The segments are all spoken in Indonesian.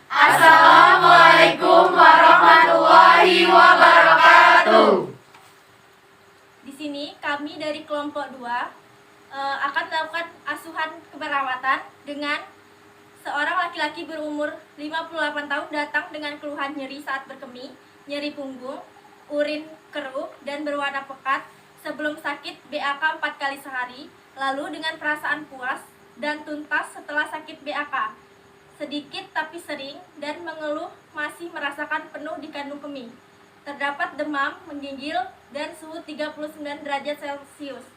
Assalamualaikum warahmatullahi wabarakatuh. Di sini kami dari kelompok 2 akan melakukan asuhan keperawatan dengan seorang laki-laki berumur 58 tahun datang dengan keluhan nyeri saat berkemih, nyeri punggung, urin keruh dan berwarna pekat. Sebelum sakit BAK 4 kali sehari, lalu dengan perasaan puas dan tuntas setelah sakit BAK. Sedikit tapi sering dan mengeluh masih merasakan penuh di kandung kemih. Terdapat demam, menggigil, dan suhu 39 derajat Celcius.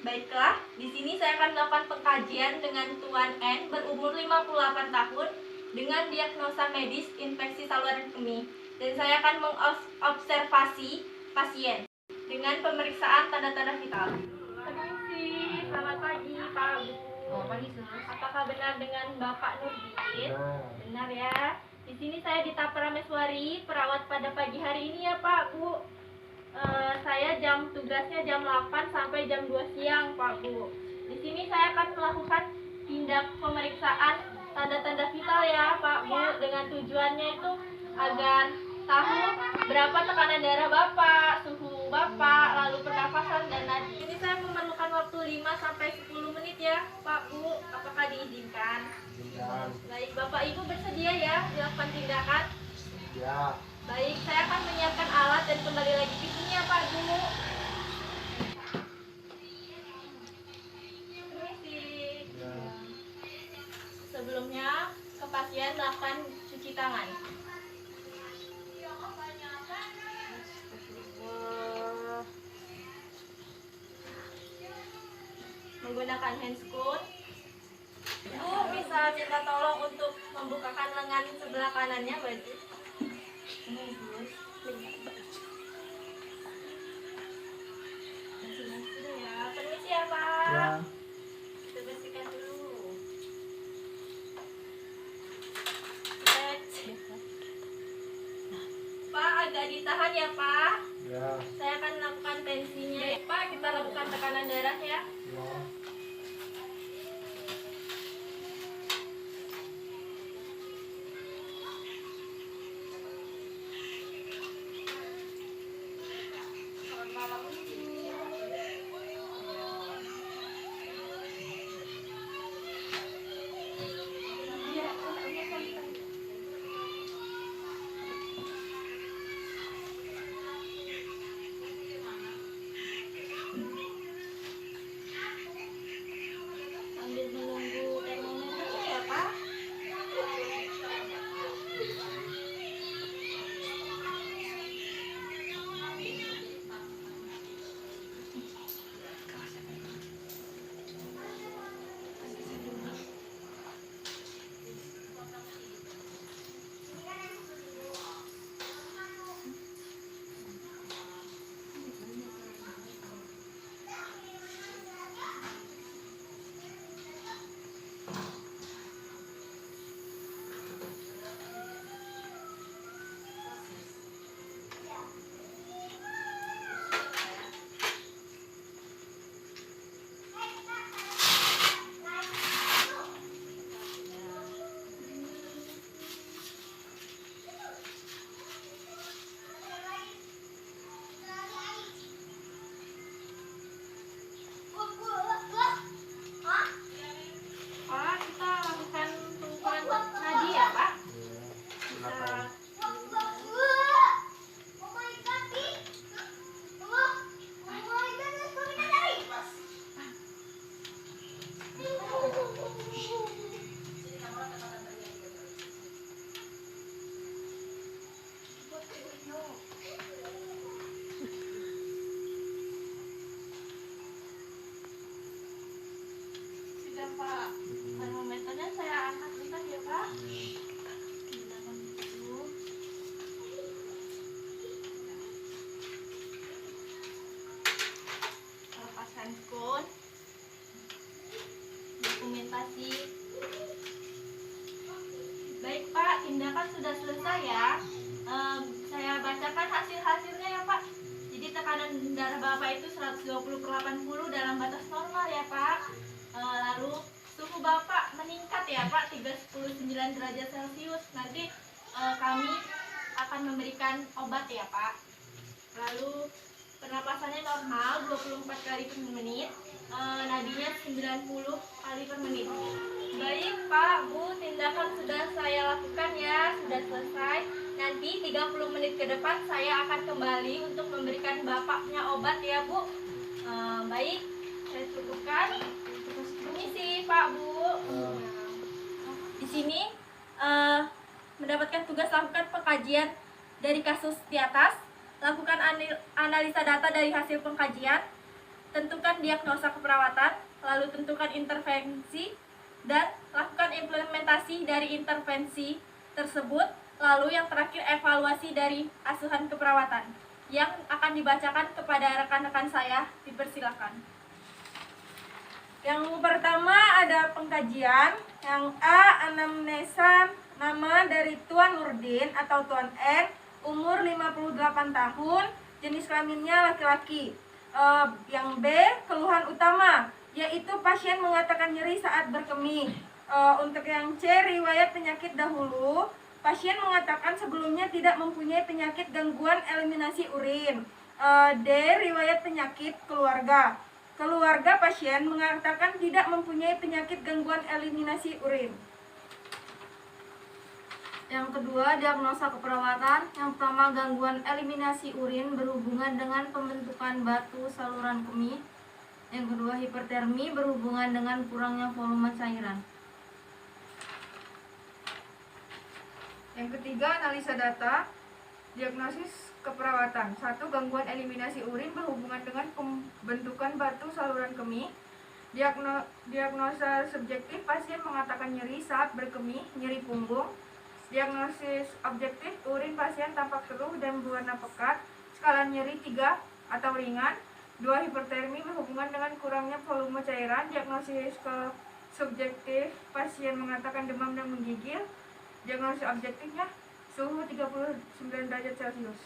Baiklah, di sini saya akan melakukan pengkajian dengan Tuan N berumur 58 tahun dengan diagnosa medis infeksi saluran kemih. Dan saya akan mengobservasi pasien dengan pemeriksaan tanda-tanda vital. Permisi, selamat pagi Pak Bu. Pagi, Sus. Apakah benar dengan Bapak Nurdin? Benar ya. Di sini saya Dita Prameswari, perawat pada pagi hari ini ya Pak Bu. Saya tugasnya jam 8 sampai jam 2 siang Pak Bu. Di sini saya akan melakukan tindak pemeriksaan tanda-tanda vital ya Pak Bu, dengan tujuannya itu agar tahu berapa tekanan darah Bapak, suhu Bapak, lalu pernafasan dan nadi. Ini saya memerlukan waktu 5 sampai 10 menit ya Pak Bu. Apakah diizinkan? Baik, Bapak Ibu bersedia ya dilakukan tindakan? Ya. Baik, saya akan menyiapkan alat dan kembali lagi ke sini ya Pak Bu. Permisi. Sebelumnya, ke pasien melakukan cuci tangan. Menggunakan handscoon. Bu, bisa minta tolong untuk membukakan lengan sebelah kanannya, baju. Ya, permisi ya Pak. Ya. Kita bersihkan dulu. Pak, agak ditahan ya Pak. Ya. Saya akan lakukan tensinya ya Pak. Kita lakukan tekanan darah ya. Ya. Selamat malam. Sambil menunggu termometernya ya Pak. Pak, kita lakukan pengukuran nadi ya Pak. Silakan. Sudah Pak. Termometernya saya angkat bentar ya Pak. Gunakan dulu. Lepas handphone. Dokumentasi. Baik Pak, tindakan sudah selesai ya. Saya bacakan hasil-hasilnya ya Pak. Jadi tekanan darah Bapak itu 120/80 dalam batas normal ya Pak. Lalu suhu Bapak meningkat ya Pak 39 derajat Celcius. Nanti kami akan memberikan obat ya Pak. Lalu pernapasannya normal 24 kali per menit, nadinya 90 kali per menit. Baik Pak, Bu, tindakan sudah saya lakukan ya, sudah selesai. Nanti 30 menit ke depan saya akan kembali untuk memberikan Bapaknya obat ya Bu. Baik, saya cukupkan. Permisi Pak, Bu. Di sini mendapatkan tugas lakukan pengkajian dari kasus di atas. Lakukan analisa data dari hasil pengkajian, tentukan diagnosa keperawatan, lalu tentukan intervensi, dan lakukan implementasi dari intervensi tersebut, lalu yang terakhir evaluasi dari asuhan keperawatan yang akan dibacakan kepada rekan-rekan saya. Dipersilakan. Yang pertama ada pengkajian. Yang A, anamnesa nama dari Tuan Nurdin atau Tuan N, umur 58 tahun, jenis kelaminnya laki-laki. Yang B, keluhan utama, yaitu pasien mengatakan nyeri saat berkemih. Untuk yang C, riwayat penyakit dahulu, pasien mengatakan sebelumnya tidak mempunyai penyakit gangguan eliminasi urin. D, riwayat penyakit keluarga. Keluarga pasien mengatakan tidak mempunyai penyakit gangguan eliminasi urin. Yang kedua, diagnosa keperawatan. Yang pertama, gangguan eliminasi urin berhubungan dengan pembentukan batu saluran kemih. Yang kedua, hipertermi berhubungan dengan kurangnya volume cairan. Yang ketiga, analisa data. Diagnosis keperawatan. 1. Gangguan eliminasi urin berhubungan dengan pembentukan batu saluran kemih. Diagnosa subjektif, pasien mengatakan nyeri saat berkemih, nyeri punggung. Diagnosis objektif, urin pasien tampak keruh dan berwarna pekat, skala nyeri 3 atau ringan. 2. Hipertermi berhubungan dengan kurangnya volume cairan. Diagnosis subjektif, pasien mengatakan demam dan menggigil. Diagnosis objektifnya suhu 39 derajat Celcius.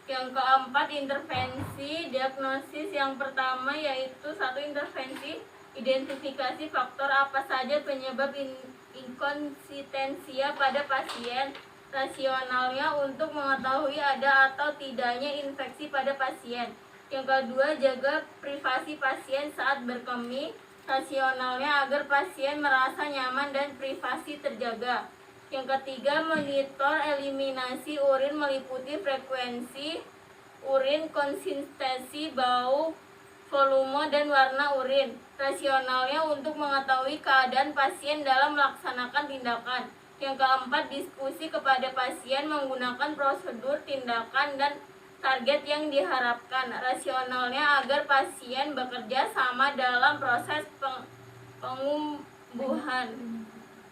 Yang keempat, intervensi. Diagnosis yang pertama yaitu 1. Intervensi, identifikasi faktor apa saja penyebab inkonsistensia pada pasien, rasionalnya untuk mengetahui ada atau tidaknya infeksi pada pasien. Yang kedua, jaga privasi pasien saat berkemih, rasionalnya agar pasien merasa nyaman dan privasi terjaga. Yang ketiga, monitor eliminasi urin meliputi frekuensi urin, konsistensi, bau, volume, dan warna urin. Rasionalnya untuk mengetahui keadaan pasien dalam melaksanakan tindakan. Yang keempat, diskusi kepada pasien menggunakan prosedur, tindakan, dan target yang diharapkan. Rasionalnya agar pasien bekerja sama dalam proses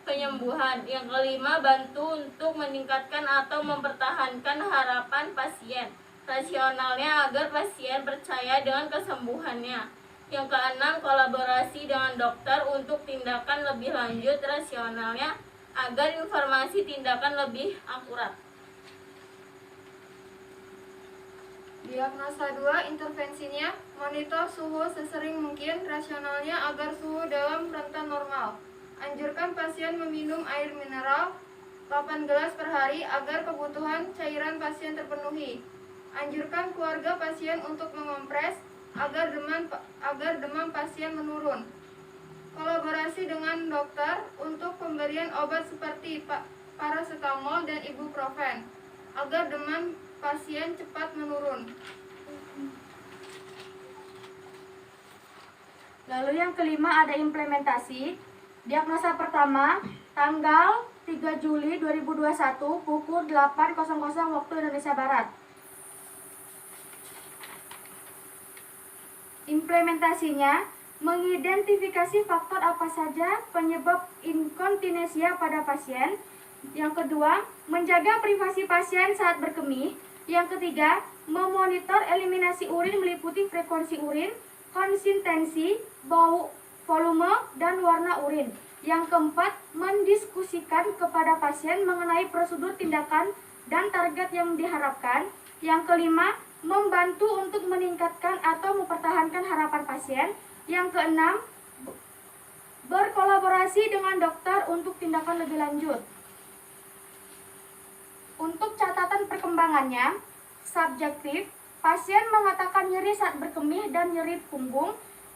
penyembuhan. Yang kelima, bantu untuk meningkatkan atau mempertahankan harapan pasien. Rasionalnya agar pasien percaya dengan kesembuhannya. Yang keenam, kolaborasi dengan dokter untuk tindakan lebih lanjut. Rasionalnya agar informasi tindakan lebih akurat. Diagnosa 2, intervensinya monitor suhu sesering mungkin. Rasionalnya agar suhu dalam rentan normal. Anjurkan pasien meminum air mineral 8 gelas per hari agar kebutuhan cairan pasien terpenuhi. Anjurkan keluarga pasien untuk mengompres agar demam pasien menurun. Kolaborasi dengan dokter untuk pemberian obat seperti paracetamol dan ibuprofen agar demam pasien cepat menurun. Lalu yang kelima ada implementasi. Diagnosa pertama, tanggal 3 Juli 2021 pukul 8.00 waktu Indonesia Barat. Implementasinya, mengidentifikasi faktor apa saja penyebab inkontinensia pada pasien. Yang kedua, menjaga privasi pasien saat berkemih. Yang ketiga, memonitor eliminasi urin meliputi frekuensi urin, konsistensi, bau, volume, dan warna urin. Yang keempat, mendiskusikan kepada pasien mengenai prosedur tindakan dan target yang diharapkan. Yang kelima, membantu untuk meningkatkan atau mempertahankan harapan pasien. Yang keenam, berkolaborasi dengan dokter untuk tindakan lebih lanjut. Untuk catatan perkembangannya, subjektif, pasien mengatakan nyeri saat berkemih dan nyeri punggung.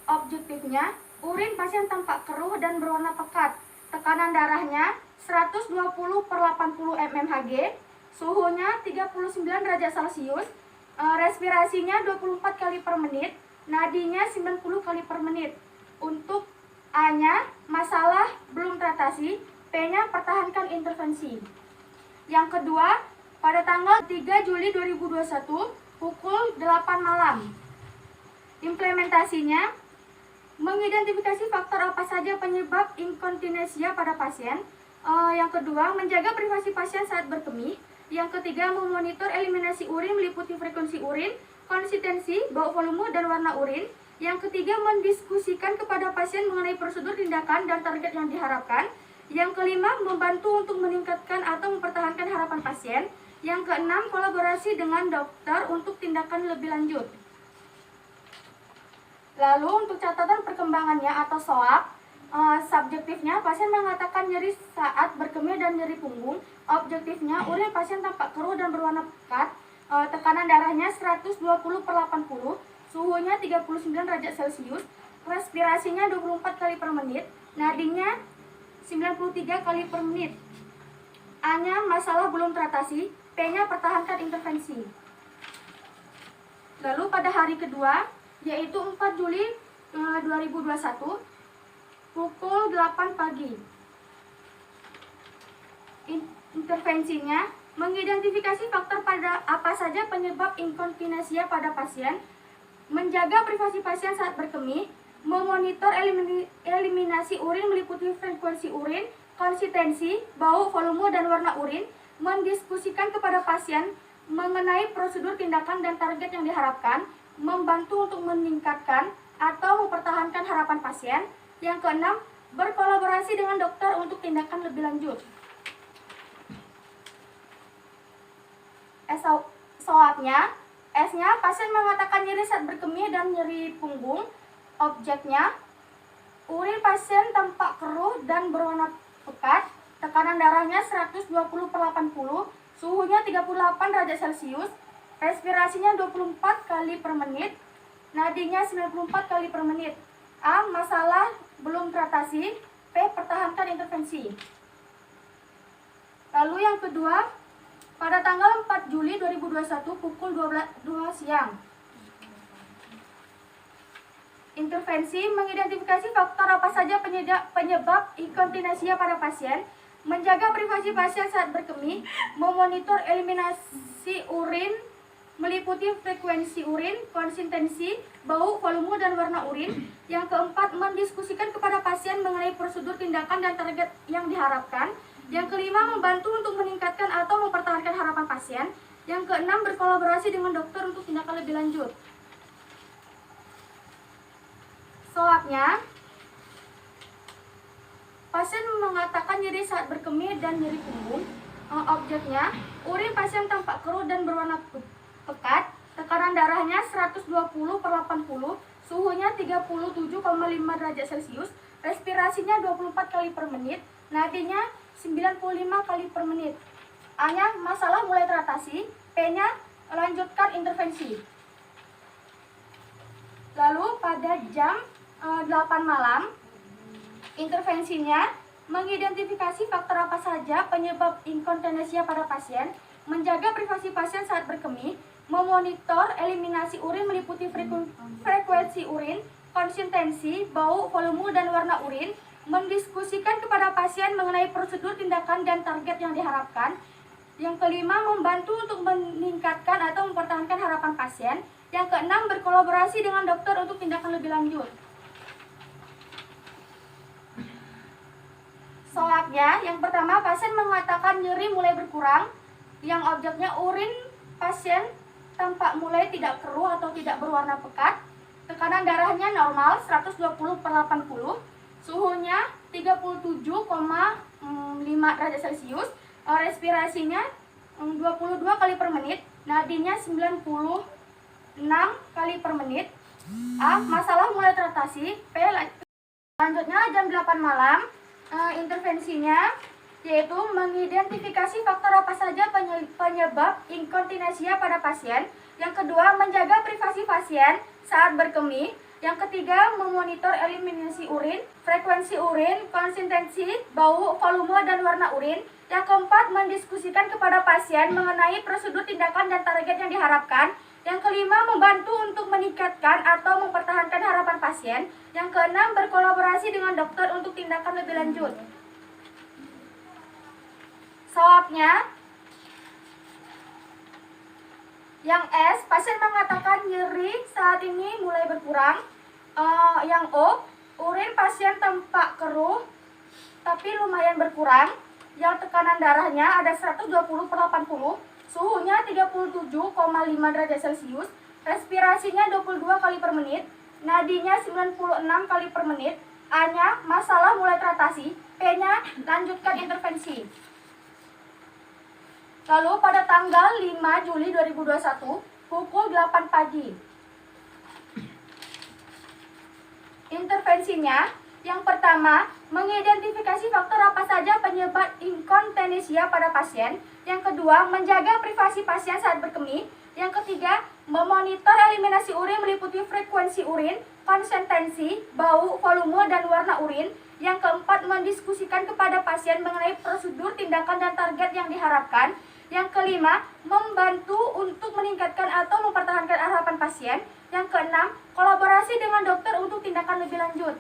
Objektifnya, urin pasien tampak keruh dan berwarna pekat. Tekanan darahnya 120/80 mmHg, suhunya 39 derajat Celcius, respirasinya 24 kali per menit, nadinya 90 kali per menit. Untuk A-nya, masalah belum teratasi, P-nya pertahankan intervensi. Yang kedua, pada tanggal 3 Juli 2021, pukul 8 malam. Implementasinya, mengidentifikasi faktor apa saja penyebab inkontinensia pada pasien. Yang kedua, menjaga privasi pasien saat berkemih. Yang ketiga, memonitor eliminasi urin meliputi frekuensi urin, konsistensi, bau, volume, dan warna urin. Yang ketiga, mendiskusikan kepada pasien mengenai prosedur tindakan dan target yang diharapkan. Yang kelima, membantu untuk meningkatkan atau mempertahankan harapan pasien. Yang keenam, kolaborasi dengan dokter untuk tindakan lebih lanjut. Lalu untuk catatan perkembangannya atau SOAP, subjektifnya pasien mengatakan nyeri saat berkemih dan nyeri punggung. Objektifnya urin pasien tampak keruh dan berwarna pekat. Tekanan darahnya 120/80, suhunya 39 derajat Celcius, respirasinya 24 kali per menit, nadinya 93 kali per menit. A-nya masalah belum teratasi, P-nya pertahankan intervensi. Lalu pada hari kedua, yaitu 4 Juli 2021, pukul 8 pagi. Intervensinya, mengidentifikasi faktor pada apa saja penyebab inkontinensia pada pasien, menjaga privasi pasien saat berkemih, memonitor eliminasi urin meliputi frekuensi urin, konsistensi, bau, volume, dan warna urin, mendiskusikan kepada pasien mengenai prosedur tindakan dan target yang diharapkan, membantu untuk meningkatkan atau mempertahankan harapan pasien. Yang keenam, berkolaborasi dengan dokter untuk tindakan lebih lanjut. SOAP-nya, S-nya, pasien mengatakan nyeri saat berkemih dan nyeri punggung. Objeknya, urin pasien tampak keruh dan berwarna pekat. Tekanan darahnya 120/80, suhunya 38 derajat Celcius, respirasinya 24 kali per menit, nadinya 94 kali per menit. A. Masalah belum teratasi, P. Pertahankan intervensi. Lalu yang kedua, pada tanggal 4 Juli 2021 pukul 2 siang. Intervensi, mengidentifikasi faktor apa saja penyebab inkontinensia pada pasien, menjaga privasi pasien saat berkemih, memonitor eliminasi urin meliputi frekuensi urin, konsistensi, bau, volume, dan warna urin. Yang keempat, mendiskusikan kepada pasien mengenai prosedur tindakan dan target yang diharapkan. Yang kelima, membantu untuk meningkatkan atau mempertahankan harapan pasien. Yang keenam, berkolaborasi dengan dokter untuk tindakan lebih lanjut. SOAP-nya, pasien mengatakan nyeri saat berkemih dan nyeri punggung. Objeknya, urin pasien tampak keruh dan berwarna pekat. Tekanan darahnya 120/80, suhunya 37,5 derajat Celcius, respirasinya 24 kali per menit, nadinya 95 kali per menit. A-nya masalah mulai teratasi, P-nya lanjutkan intervensi. Lalu pada jam 8 malam, intervensinya mengidentifikasi faktor apa saja penyebab inkontinensia pada pasien, menjaga privasi pasien saat berkemih, memonitor eliminasi urin meliputi frekuensi urin, konsistensi, bau, volume, dan warna urin, mendiskusikan kepada pasien mengenai prosedur tindakan dan target yang diharapkan. Yang kelima, membantu untuk meningkatkan atau mempertahankan harapan pasien. Yang keenam, berkolaborasi dengan dokter untuk tindakan lebih lanjut. SOAP-nya, yang pertama, pasien mengatakan nyeri mulai berkurang. Yang objeknya urin pasien tampak mulai tidak keruh atau tidak berwarna pekat. Tekanan darahnya normal 120/80, suhunya 37,5 derajat Celcius, respirasinya 22 kali per menit, nadinya 96 kali per menit. A. Masalah mulai teratasi, P. Selanjutnya jam 8 malam, intervensinya yaitu mengidentifikasi faktor apa saja penyebab inkontinensia pada pasien. Yang kedua, menjaga privasi pasien saat berkemih. Yang ketiga, memonitor eliminasi urin, frekuensi urin, konsistensi, bau, volume, dan warna urin. Yang keempat, mendiskusikan kepada pasien mengenai prosedur, tindakan, dan target yang diharapkan. Yang kelima, membantu untuk meningkatkan atau mempertahankan harapan pasien. Yang keenam, berkolaborasi dengan dokter untuk tindakan lebih lanjut. Soapnya, yang S, pasien mengatakan nyeri saat ini mulai berkurang. Yang O, urin pasien tampak keruh tapi lumayan berkurang. Yang tekanan darahnya ada 120/80, suhunya 37,5 derajat Celcius, respirasinya 22 kali per menit, nadinya 96 kali per menit, A-nya masalah mulai teratasi, P-nya lanjutkan intervensi. Lalu pada tanggal 5 Juli 2021 pukul 8 pagi. Intervensinya, yang pertama, mengidentifikasi faktor apa saja penyebab inkontinensia pada pasien. Yang kedua, menjaga privasi pasien saat berkemih. Yang ketiga, memonitor eliminasi urin meliputi frekuensi urin, konsistensi, bau, volume, dan warna urin. Yang keempat, mendiskusikan kepada pasien mengenai prosedur, tindakan, dan target yang diharapkan. Yang kelima, membantu untuk meningkatkan atau mempertahankan harapan pasien. Yang keenam, kolaborasi dengan dokter untuk tindakan lebih lanjut.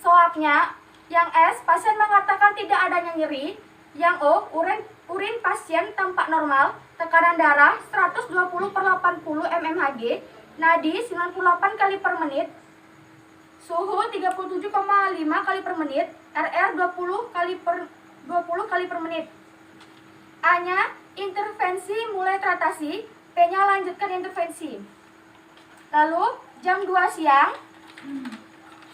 Soapnya, yang S, pasien mengatakan tidak adanya nyeri. Yang O, urin pasien tampak normal, tekanan darah 120/80 mmHg, nadi 98 kali per menit, suhu 37,5 kali per menit, RR 20 kali per menit. A-nya intervensi mulai teratasi, P-nya lanjutkan intervensi. Lalu jam 2 siang,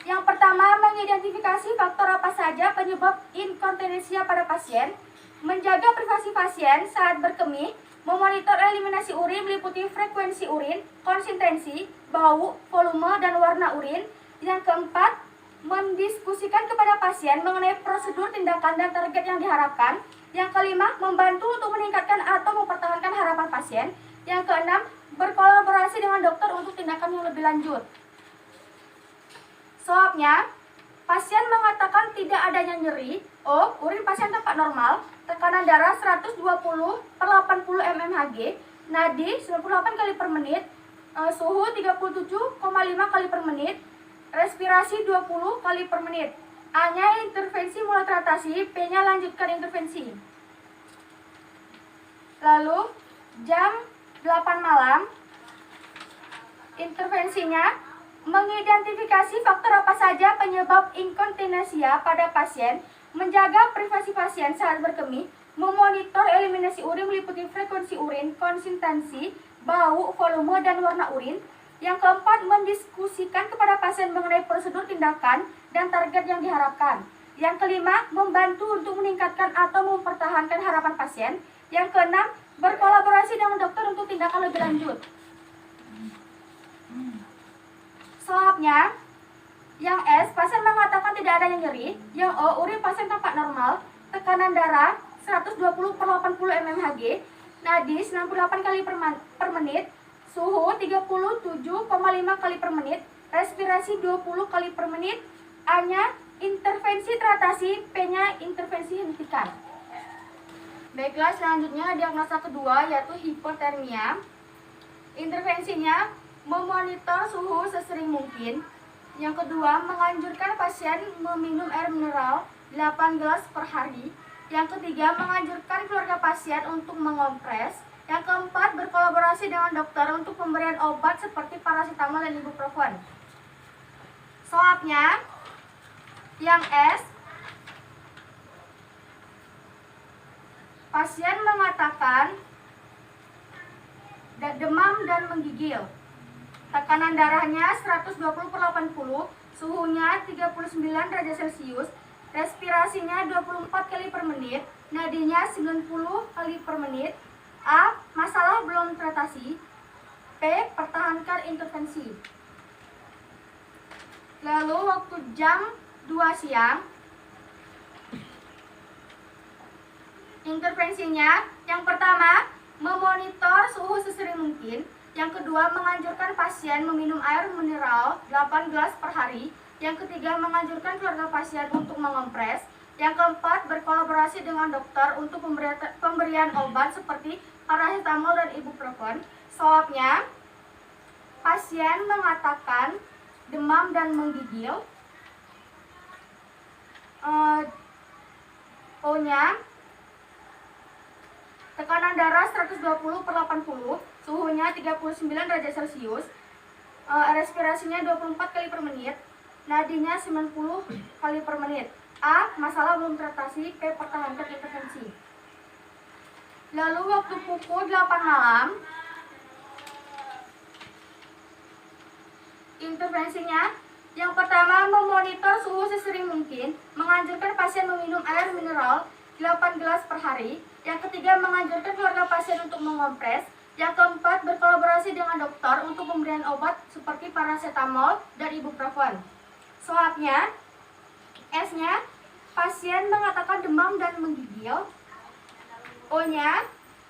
yang pertama, mengidentifikasi faktor apa saja penyebab inkontinensia pada pasien, menjaga privasi pasien saat berkemih, memonitor eliminasi urin meliputi frekuensi urin, konsistensi, bau, volume, dan warna urin. Yang keempat, mendiskusikan kepada pasien mengenai prosedur, tindakan, dan target yang diharapkan. Yang kelima, membantu untuk meningkatkan atau mempertahankan harapan pasien. Yang keenam, berkolaborasi dengan dokter untuk tindakan yang lebih lanjut. Soapnya, pasien mengatakan tidak adanya nyeri. O, urin pasien tampak normal, tekanan darah 120/80 mmHg, nadi 98 kali per menit, suhu 37,5 kali per menit, respirasi 20 kali per menit. A-nya intervensi mulai teratasi, P-nya lanjutkan intervensi. Lalu jam 8 malam, intervensinya mengidentifikasi faktor apa saja penyebab inkontinensia pada pasien, menjaga privasi pasien saat berkemih, memonitor eliminasi urin meliputi frekuensi urin, konsistensi, bau, volume, dan warna urin. Yang keempat, mendiskusikan kepada pasien mengenai prosedur, tindakan, dan target yang diharapkan. Yang kelima, membantu untuk meningkatkan atau mempertahankan harapan pasien. Yang keenam, berkolaborasi dengan dokter untuk tindakan lebih lanjut. Soapnya, yang S, pasien mengatakan tidak adanya nyeri. Yang O, urin pasien tampak normal, tekanan darah 120/80 mmHg, nadi 98 kali per menit, suhu 37,5 kali per menit, respirasi 20 kali per menit. A-nya intervensi teratasi, P-nya intervensi hentikan. Baiklah, selanjutnya diagnosa kedua yaitu hipotermia. Intervensinya memonitor suhu sesering mungkin. Yang kedua, menganjurkan pasien meminum air mineral 8 gelas per hari. Yang ketiga, menganjurkan keluarga pasien untuk mengompres. Yang keempat, berkolaborasi dengan dokter untuk pemberian obat seperti paracetamol dan ibuprofen. Soapnya, yang S, pasien mengatakan demam dan menggigil. Tekanan darahnya 120/80, suhunya 39 derajat Celcius, respirasinya 24 kali per menit, nadinya 90 kali per menit. A, masalah belum teratasi. P, pertahankan intervensi. Lalu waktu jam 2 siang, intervensinya yang pertama memonitor suhu sesering mungkin, yang kedua menganjurkan pasien meminum air mineral 8 gelas per hari, yang ketiga menganjurkan keluarga pasien untuk mengompres, yang keempat berkolaborasi dengan dokter untuk pemberian obat seperti paracetamol dan ibuprofen. Soalnya pasien mengatakan demam dan menggigil. O-nya tekanan darah 120/80, suhunya 39 derajat Celcius, respirasinya 24 kali per menit, nadinya 90 kali per menit. A. Masalah belum teratasi. P. Pertahankan intervensi. Lalu waktu pukul 8 malam, intervensinya yang pertama memonitor suhu sesering mungkin, menganjurkan pasien meminum air mineral 8 gelas per hari, yang ketiga menganjurkan keluarga pasien untuk mengompres, yang keempat berkolaborasi dengan dokter untuk pemberian obat seperti paracetamol dan ibuprofen. Soalnya S-nya pasien mengatakan demam dan menggigil. O-nya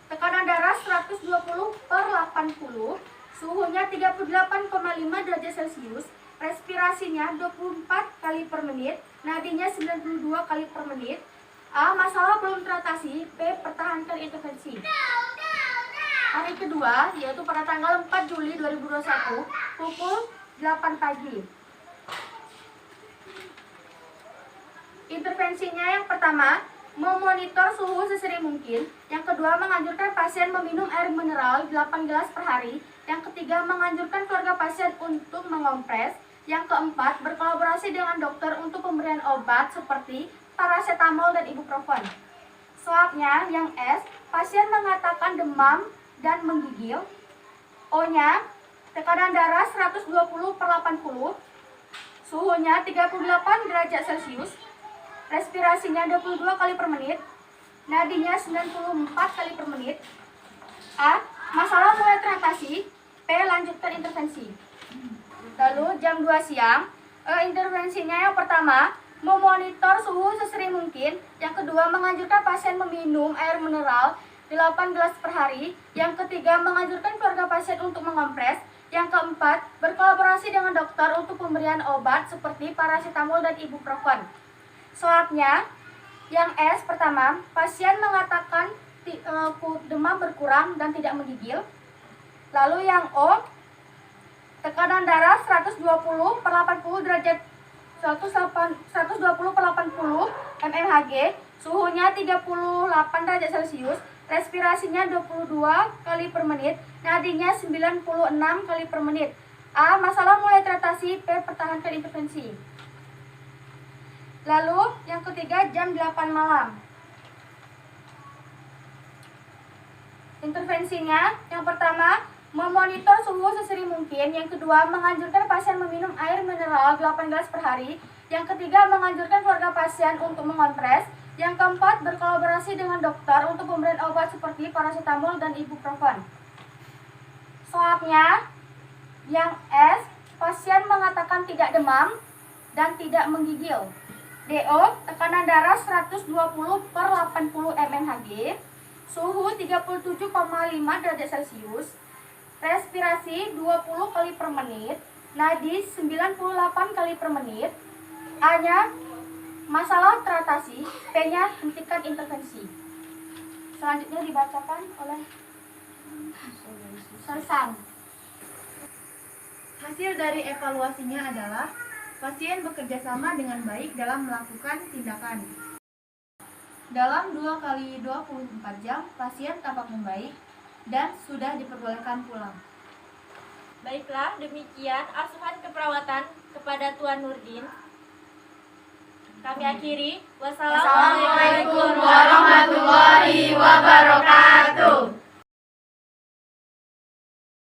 tekanan darah 120/80, suhunya 38,5 derajat Celcius, respirasinya 24 kali per menit, nadinya 92 kali per menit. A. Masalah belum teratasi. B. Pertahankan intervensi. Hari kedua, yaitu pada tanggal 4 Juli 2021, pukul 8 pagi. Intervensinya yang pertama, memonitor suhu sesering mungkin, yang kedua menganjurkan pasien meminum air mineral 8 gelas per hari, yang ketiga menganjurkan keluarga pasien untuk mengompres, yang keempat berkolaborasi dengan dokter untuk pemberian obat seperti paracetamol dan ibuprofen. Soalnya yang S, pasien mengatakan demam dan menggigil. O-nya tekanan darah 120/80, suhunya 38 derajat Celcius, respirasinya 22 kali per menit, nadinya 94 kali per menit. A. Masalah mulai teratasi. P. Lanjutkan intervensi. Lalu jam 2 siang, intervensinya yang pertama memonitor suhu sesering mungkin, yang kedua menganjurkan pasien meminum air mineral 8 gelas per hari, yang ketiga menganjurkan keluarga pasien untuk mengompres, yang keempat berkolaborasi dengan dokter untuk pemberian obat seperti paracetamol dan ibuprofen. Soalnya yang S pertama, pasien mengatakan demam berkurang dan tidak menggigil. Lalu yang O, tekanan darah 120/80 derajat 120/80 mmHg, suhunya 38 derajat Celcius, respirasinya 22 kali per menit, nadinya 96 kali per menit. A. Masalah mulai teratasi. P. Pertahankan intervensi. Lalu yang ketiga jam 8 malam. Intervensinya yang pertama memonitor suhu sesering mungkin, yang kedua menganjurkan pasien meminum air mineral 8 gelas per hari, yang ketiga menganjurkan keluarga pasien untuk mengompres, yang keempat berkolaborasi dengan dokter untuk pemberian obat seperti paracetamol dan ibuprofen. Soalnya yang S, pasien mengatakan tidak demam dan tidak menggigil. DO, tekanan darah 120/80 mmHg, suhu 37,5 derajat Celcius, respirasi 20 kali per menit, nadi 98 kali per menit. A-nya masalah teratasi. P-nya hentikan intervensi. Selanjutnya dibacakan oleh Sersan. Hasil dari evaluasinya adalah pasien bekerja sama dengan baik dalam melakukan tindakan. Dalam 2 kali 24 jam, pasien tampak membaik dan sudah diperbolehkan pulang. Baiklah, demikian asuhan keperawatan kepada Tuan Nurdin. Kami akhiri. Wassalamualaikum Assalamualaikum warahmatullahi wabarakatuh.